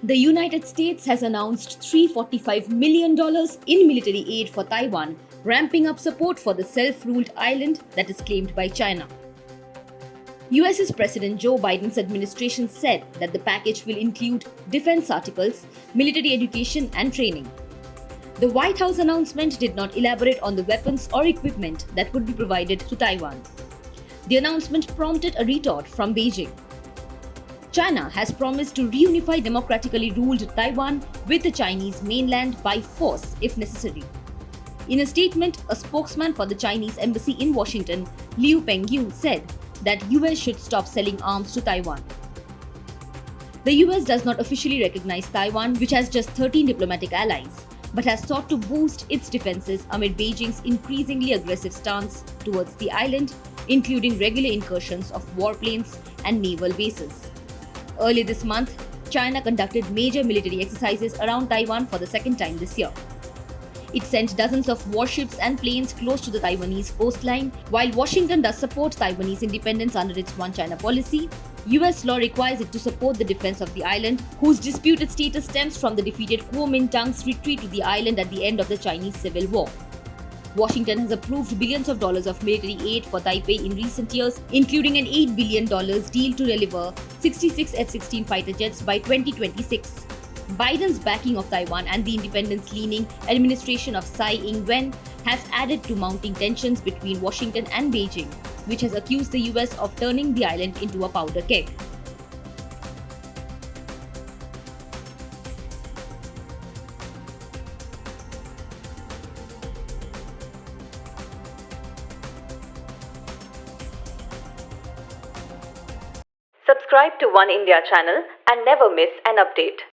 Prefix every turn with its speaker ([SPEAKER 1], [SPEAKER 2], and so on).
[SPEAKER 1] The United States has announced $345 million in military aid for Taiwan, ramping up support for the self-ruled island that is claimed by China. US's President Joe Biden's administration said that the package will include defense articles, military education, and training. The White House announcement did not elaborate on the weapons or equipment that would be provided to Taiwan. The announcement prompted a retort from Beijing. China has promised to reunify democratically ruled Taiwan with the Chinese mainland by force if necessary. In a statement, a spokesman for the Chinese embassy in Washington, Liu Pengyu, said that US should stop selling arms to Taiwan. The US does not officially recognize Taiwan, which has just 13 diplomatic allies, but has sought to boost its defenses amid Beijing's increasingly aggressive stance towards the island, including regular incursions of warplanes and naval bases. Earlier this month, China conducted major military exercises around Taiwan for the second time this year. It sent dozens of warships and planes close to the Taiwanese coastline. While Washington does support Taiwanese independence under its One China policy, US law requires it to support the defense of the island, whose disputed status stems from the defeated Kuomintang's retreat to the island at the end of the Chinese Civil War. Washington has approved billions of dollars of military aid for Taipei in recent years, including an $8 billion deal to deliver 66 F-16 fighter jets by 2026. Biden's backing of Taiwan and the independence-leaning administration of Tsai Ing-wen has added to mounting tensions between Washington and Beijing, which has accused the US of turning the island into a powder keg.
[SPEAKER 2] Subscribe to One India channel and never miss an update.